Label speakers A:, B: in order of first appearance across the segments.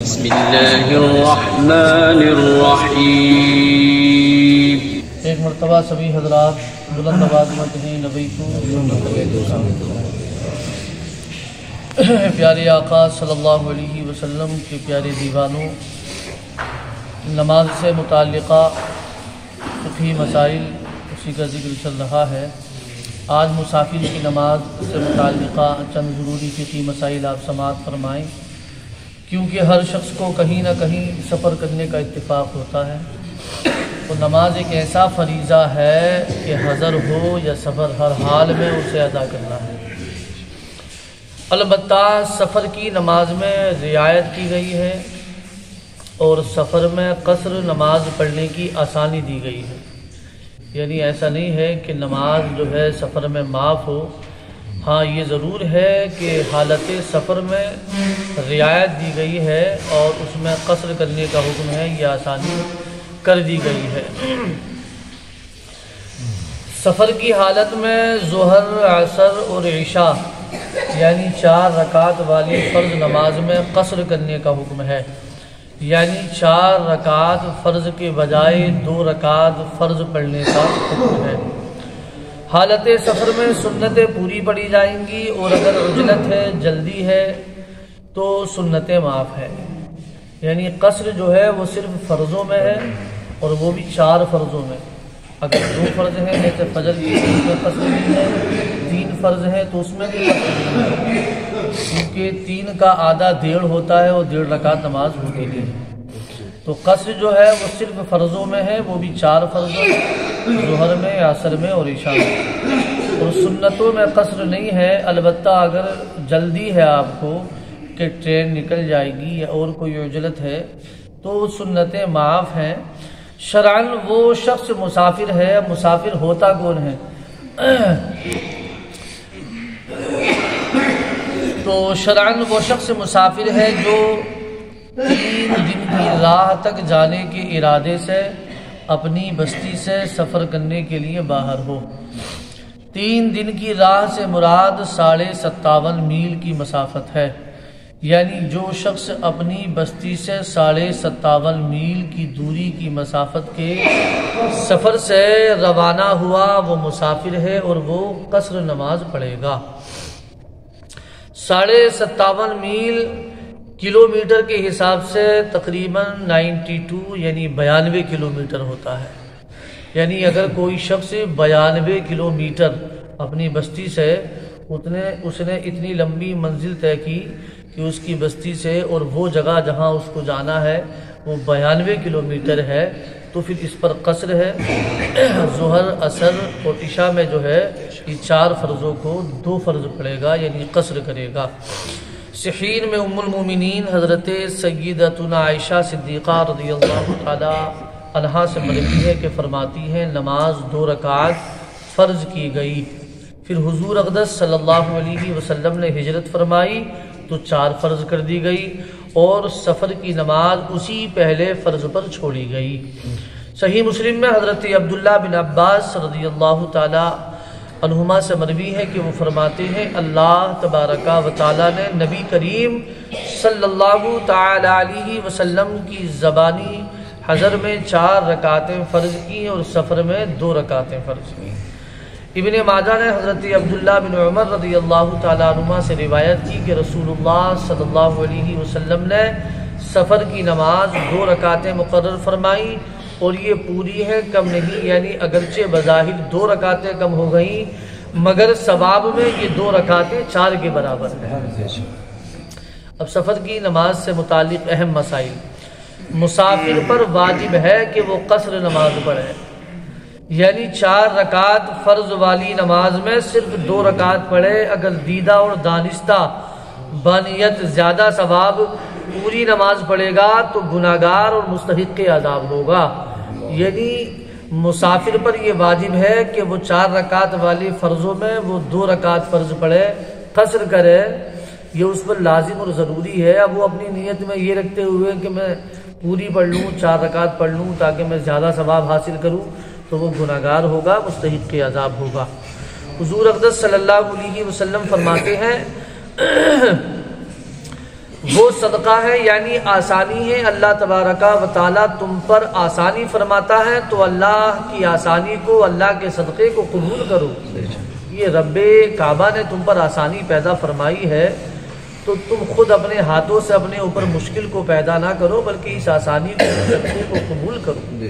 A: بسم اللہ الرحمن الرحیم۔
B: ایک مرتبہ سبھی حضرات بلند آواز میں کہیں نبی کو پیارے آقا صلی اللہ علیہ وسلم کے پیارے دیوانوں، نماز سے متعلقہ فقہی مسائل اسی کا ذکر چل رہا ہے۔ آج مسافر کی نماز سے متعلقہ چند ضروری فقہی مسائل آپ سماعت فرمائیں، کیونکہ ہر شخص کو کہیں نہ کہیں سفر کرنے کا اتفاق ہوتا ہے۔ تو نماز ایک ایسا فریضہ ہے کہ حضر ہو یا سفر، ہر حال میں اسے ادا کرنا ہے۔ البتہ سفر کی نماز میں رعایت کی گئی ہے اور سفر میں قصر نماز پڑھنے کی آسانی دی گئی ہے، یعنی ایسا نہیں ہے کہ نماز جو ہے سفر میں معاف ہو۔ ہاں یہ ضرور ہے کہ حالت سفر میں رعایت دی گئی ہے اور اس میں قصر کرنے کا حکم ہے، یہ آسانی کر دی گئی ہے۔ سفر کی حالت میں ظہر، عصر اور عشاء یعنی 4 رکعت والی فرض نماز میں قصر کرنے کا حکم ہے، یعنی 4 رکعت فرض کے بجائے 2 رکعت فرض پڑھنے کا حکم ہے۔ حالت سفر میں سنتیں پوری پڑھی جائیں گی اور اگر عجلت ہے، جلدی ہے تو سنتیں معاف ہے، یعنی قصر جو ہے وہ صرف فرضوں میں ہے اور وہ بھی 4 فرضوں میں۔ اگر 2 فرض ہیں جیسے فجر کی اس میں قصر نہیں ہے، 3 فرض ہیں تو اس میں بھی قصر نہیں ہے، کیونکہ 3 کا آدھا 1.5 ہوتا ہے اور 1.5 رکعت نماز ہوتی نہیں ہے۔ تو قصر جو ہے وہ صرف فرضوں میں ہے، وہ بھی 4 فرضوں میں، ظہر میں، عصر میں اور عشاء میں۔ اور سنتوں میں قصر نہیں ہے، البتہ اگر جلدی ہے آپ کو کہ ٹرین نکل جائے گی یا اور کوئی عجلت ہے تو سنتیں معاف ہیں۔ شرعاً وہ شخص مسافر ہے، مسافر ہوتا کون ہے؟ تو شرعاً وہ شخص مسافر ہے جو 3 دن کی راہ تک جانے کے ارادے سے اپنی بستی سے سفر کرنے کے لیے باہر ہو۔ 3 دن کی راہ سے مراد 57.5 میل کی مسافت ہے، یعنی جو شخص اپنی بستی سے 57.5 میل کی دوری کی مسافت کے سفر سے روانہ ہوا وہ مسافر ہے اور وہ قصر نماز پڑھے گا۔ 57.5 میل کلومیٹر کے حساب سے تقریباً 92 یعنی 92 کلومیٹر ہوتا ہے، یعنی اگر کوئی شخص 92 کلومیٹر اپنی بستی سے اس نے اتنی لمبی منزل طے کی کہ اس کی بستی سے اور وہ جگہ جہاں اس کو جانا ہے وہ 92 کلومیٹر ہے، تو پھر اس پر قصر ہے۔ ظہر، عصر اور عشاء میں جو ہے یہ 4 فرضوں کو 2 فرض پڑے گا، یعنی قصر کرے گا۔ صحیح میں ام المومنین حضرت سیدتنا عائشہ صدیقہ رضی اللہ تعالی عنہا سے مروی ہے کہ فرماتی ہیں نماز 2 رکعت فرض کی گئی، پھر حضور اقدس صلی اللہ علیہ وسلم نے ہجرت فرمائی تو 4 فرض کر دی گئی اور سفر کی نماز اسی پہلے فرض پر چھوڑی گئی۔ صحیح مسلم میں حضرت عبداللہ بن عباس رضی اللہ تعالی عنہما سے مروی ہے کہ وہ فرماتے ہیں اللہ تبارک و تعالی نے نبی کریم صلی اللہ تعالی علیہ وسلم کی زبانی حضر میں 4 رکعتیں فرض کی اور سفر میں 2 رکعتیں فرض کی۔ ابن ماجہ نے حضرت عبداللہ بن عمر رضی اللہ تعالی عنہما سے روایت کی کہ رسول اللہ صلی اللہ علیہ وسلم نے سفر کی نماز 2 رکعتیں مقرر فرمائی اور یہ پوری ہے، کم نہیں، یعنی اگرچہ بظاہر 2 رکعتیں کم ہو گئیں مگر ثواب میں یہ 2 رکعتیں 4 کے برابر ہیں۔ اب سفر کی نماز سے متعلق اہم مسائل۔ مسافر پر واجب ہے کہ وہ قصر نماز پڑھے، یعنی 4 رکعت فرض والی نماز میں صرف 2 رکعت پڑھے۔ اگر دیدہ اور دانستہ بانیت زیادہ ثواب پوری نماز پڑھے گا تو گناہگار اور مستحق عذاب ہوگا، یعنی مسافر پر یہ واجب ہے کہ وہ 4 رکعت والی فرضوں میں وہ 2 رکعت فرض پڑھے، قصر کرے، یہ اس پر لازم اور ضروری ہے۔ اب وہ اپنی نیت میں یہ رکھتے ہوئے کہ میں پوری پڑھ لوں، 4 رکعت پڑھ لوں تاکہ میں زیادہ ثواب حاصل کروں، تو وہ گناہگار ہوگا، مستحق عذاب ہوگا۔ حضور اقدس صلی اللہ علیہ وسلم فرماتے ہیں وہ صدقہ ہے یعنی آسانی ہے، اللہ تبارک و تعالیٰ تم پر آسانی فرماتا ہے تو اللہ کی آسانی کو، اللہ کے صدقے کو قبول کرو۔ یہ رب کعبہ نے تم پر آسانی پیدا فرمائی ہے تو تم خود اپنے ہاتھوں سے اپنے اوپر مشکل کو پیدا نہ کرو، بلکہ اس آسانی کو، صدقے کو قبول کرو۔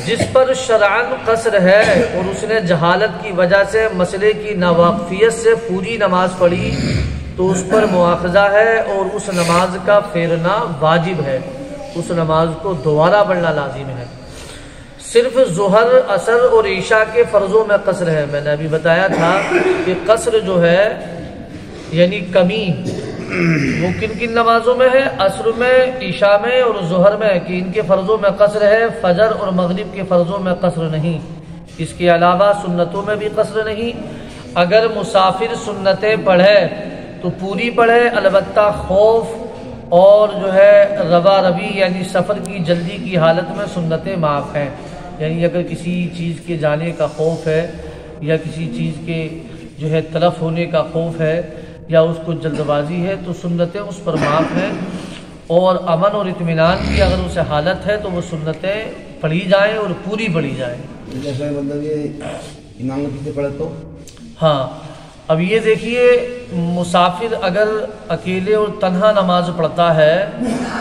B: جس پر شرعاً قصر ہے اور اس نے جہالت کی وجہ سے مسئلے کی ناواقفیت سے پوری نماز پڑھی تو اس پر مواخذہ ہے اور اس نماز کا پھیرنا واجب ہے، اس نماز کو دوبارہ پڑھنا لازم ہے۔ صرف ظہر، عصر اور عشاء کے فرضوں میں قصر ہے۔ میں نے ابھی بتایا تھا کہ قصر جو ہے یعنی کمی وہ کن کن نمازوں میں ہے، عصر میں، عشاء میں اور ظہر میں، کہ ان کے فرضوں میں قصر ہے، فجر اور مغرب کے فرضوں میں قصر نہیں۔ اس کے علاوہ سنتوں میں بھی قصر نہیں۔ اگر مسافر سنتیں پڑھے تو پوری پڑھے، البتہ خوف اور جو ہے روا روی یعنی سفر کی جلدی کی حالت میں سنتیں معاف ہیں، یعنی اگر کسی چیز کے جانے کا خوف ہے یا کسی چیز کے جو ہے تلف ہونے کا خوف ہے یا اس کو جلد بازی ہے تو سنتیں اس پر معاف ہیں، اور امن اور اطمینان کی اگر اسے حالت ہے تو وہ سنتیں پڑھی جائیں اور پوری پڑھی جائیں۔
C: جیسے مطلب یہ امام کے پیچھے پڑھے تو
B: ہاں، اب یہ دیکھیے مسافر اگر اکیلے اور تنہا نماز پڑھتا ہے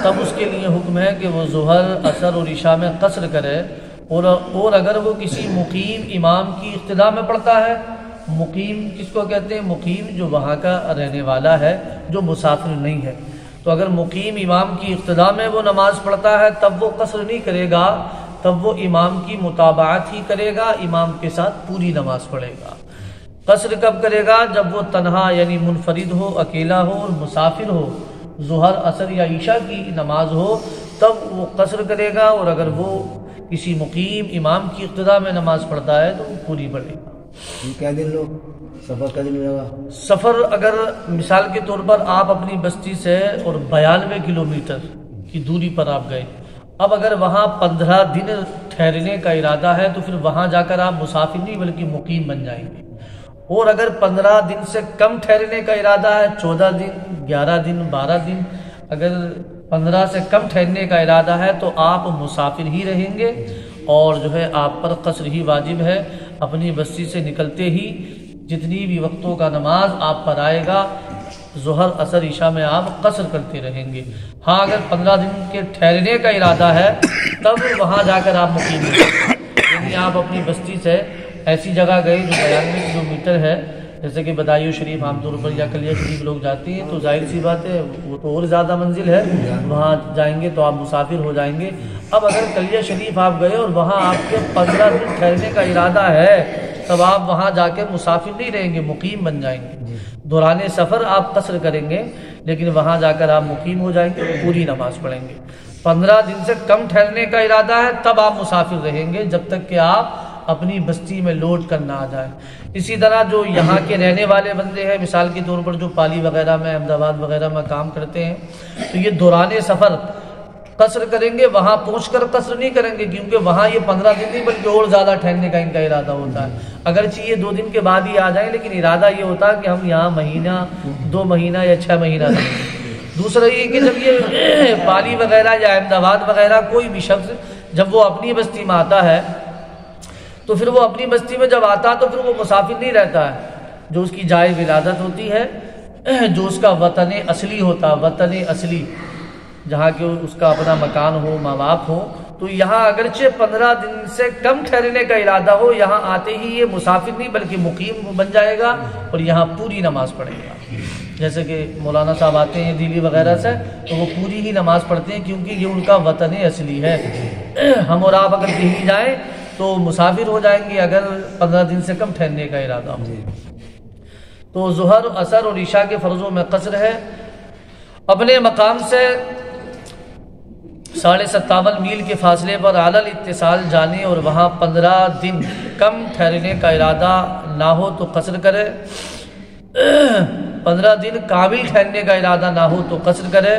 B: تب اس کے لیے حکم ہے کہ وہ ظہر، عصر اور عشاء میں قصر کرے، اور اگر وہ کسی مقیم امام کی اقتداء میں پڑھتا ہے، مقیم کس کو کہتے ہیں؟ مقیم جو وہاں کا رہنے والا ہے، جو مسافر نہیں ہے، تو اگر مقیم امام کی اقتداء میں وہ نماز پڑھتا ہے تب وہ قصر نہیں کرے گا، تب وہ امام کی متابعت ہی کرے گا، امام کے ساتھ پوری نماز پڑھے گا۔ قصر کب کرے گا؟ جب وہ تنہا یعنی منفرد ہو، اکیلا ہو اور مسافر ہو، ظہر، عصر یا عشاء کی نماز ہو تب وہ قصر کرے گا، اور اگر وہ کسی مقیم امام کی اقتداء میں نماز پڑھتا ہے تو وہ پوری پڑھے گا۔
C: کیا دن لوگ سفر کا دن ہوگا؟
B: سفر اگر مثال کے طور پر آپ اپنی بستی سے اور 92 کلومیٹر کی دوری پر آپ گئے، اب اگر وہاں 15 دن ٹھہرنے کا ارادہ ہے تو پھر وہاں جا کر آپ مسافر نہیں بلکہ مقیم بن جائیں گے، اور اگر 15 دن سے کم ٹھہرنے کا ارادہ ہے، 14 دن، 11 دن، 12 دن، اگر 15 سے کم ٹھہرنے کا ارادہ ہے تو آپ مسافر ہی رہیں گے، اور جو ہے آپ پر قصر ہی واجب ہے۔ اپنی بستی سے نکلتے ہی جتنی بھی وقتوں کا نماز آپ پر آئے گا، ظہر، عصر، عشاء میں آپ قصر کرتے رہیں گے۔ ہاں اگر 15 دن کے ٹھہرنے کا ارادہ ہے تب وہاں جا کر آپ مقیم ہیں، یعنی آپ اپنی بستی سے ایسی جگہ گئے جو 92 کلومیٹر ہے، جیسے کہ بدایو شریف عام طور پر یا کلیہ شریف لوگ جاتے ہیں، تو ظاہر سی بات ہے وہ تو اور زیادہ منزل ہے، وہاں جائیں گے تو آپ مسافر ہو جائیں گے۔ اب اگر کلیہ شریف آپ گئے اور وہاں آپ کے 15 دن ٹھہرنے کا ارادہ ہے تب آپ وہاں جا کے مسافر نہیں رہیں گے، مقیم بن جائیں گے۔ دوران سفر آپ قصر کریں گے لیکن وہاں جا کر آپ مقیم ہو جائیں گے، پوری نماز پڑھیں گے۔ 15 دن سے کم ٹھہرنے کا ارادہ ہے تب آپ مسافر رہیں گے جب تک کہ آپ اپنی بستی میں لوٹ کر نہ آ جائیں۔ اسی طرح جو یہاں کے رہنے والے بندے ہیں، مثال کے طور پر جو پالی وغیرہ میں، احمد آباد وغیرہ میں کام کرتے ہیں، تو یہ دوران سفر قصر کریں گے، وہاں پہنچ کر قصر نہیں کریں گے، کیونکہ وہاں یہ 15 دن نہیں بلکہ اور زیادہ ٹھہرنے کا ان کا ارادہ ہوتا ہے۔ اگرچہ یہ 2 دن کے بعد ہی آ جائیں لیکن ارادہ یہ ہوتا ہے کہ ہم یہاں مہینہ، 2 مہینہ یا 6 مہینہ رہیں گے۔ دوسرا یہ کہ جب یہ پالی وغیرہ یا احمد آباد وغیرہ کوئی بھی شخص جب وہ اپنی بستی میں آتا ہے تو پھر وہ اپنی بستی میں جب آتا ہے تو پھر وہ مسافر نہیں رہتا ہے، جو اس کی جائے ولادت ہوتی ہے، جو اس کا وطن اصلی ہوتا ہے، وطن اصلی جہاں کہ اس کا اپنا مکان ہو، ماں باپ ہو، تو یہاں اگرچہ 15 دن سے کم ٹھہرنے کا ارادہ ہو، یہاں آتے ہی یہ مسافر نہیں بلکہ مقیم بن جائے گا اور یہاں پوری نماز پڑھے گا۔ جیسے کہ مولانا صاحب آتے ہیں دلی وغیرہ سے تو وہ پوری ہی نماز پڑھتے ہیں کیونکہ یہ ان کا وطن اصلی ہے۔ ہم اور آپ اگر کہیں جائیں تو مسافر ہو جائیں گے اگر 15 دن سے کم ٹھہرنے کا ارادہ ہو۔ تو ظہر، عصر اور عشاء کے فرضوں میں قصر ہے۔ اپنے مقام سے 57.5 میل کے فاصلے پر اعلی الاتصال جانے اور وہاں 15 دن کم ٹھہرنے کا ارادہ نہ ہو تو قصر کرے، 15 دن کامل ٹھہرنے کا ارادہ نہ ہو تو قصر کرے۔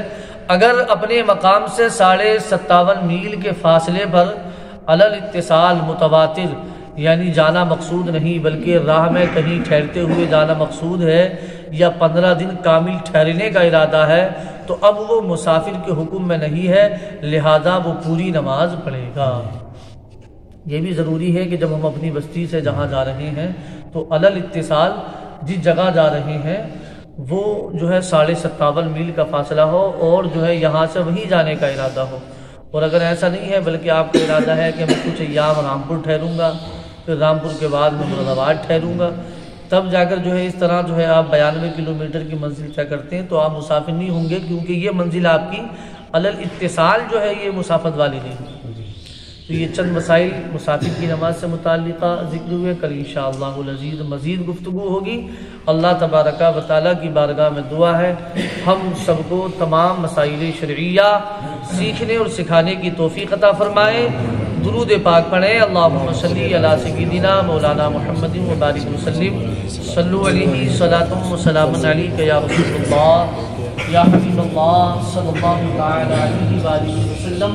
B: اگر اپنے مقام سے 57.5 میل کے فاصلے پر اعلی الاتصال متواتر یعنی جانا مقصود نہیں بلکہ راہ میں کہیں ٹھہرتے ہوئے جانا مقصود ہے، یا 15 دن کامل ٹھہرنے کا ارادہ ہے، تو اب وہ مسافر کے حکم میں نہیں ہے، لہذا وہ پوری نماز پڑھے گا۔ یہ بھی ضروری ہے کہ جب ہم اپنی بستی سے جہاں جا رہے ہیں تو علل اتصال جس جگہ جا رہے ہیں وہ جو ہے 57.5 میل کا فاصلہ ہو، اور جو ہے یہاں سے وہیں جانے کا ارادہ ہو۔ اور اگر ایسا نہیں ہے بلکہ آپ کا ارادہ ہے کہ میں کچھ ایام رامپور ٹھہروں گا، پھر رامپور کے بعد میں مراد آباد ٹھہروں گا، تب جا کر جو ہے اس طرح جو ہے آپ 92 کلومیٹر کی منزل طے کرتے ہیں تو آپ مسافر نہیں ہوں گے، کیونکہ یہ منزل آپ کی علل اتصال جو ہے یہ مسافت والی نہیں ہے۔ تو یہ چند مسائل مسافر کی نماز سے متعلقہ ذکر ہوئے، کل انشاءاللہ العزیز مزید گفتگو ہوگی۔ اللہ تبارک و تعالیٰ کی بارگاہ میں دعا ہے ہم سب کو تمام مسائل شرعیہ سیکھنے اور سکھانے کی توفیق عطا فرمائے۔ درود پاک پڑھیں، اللہم صلی علی سیدنا مولانا محمد وبارک وسلم، صلو علیہ صلاۃ و سلام علیک یا رسول اللہ یا حبیب اللہ صلی اللہ تعالی علیہ وآلہ وسلم۔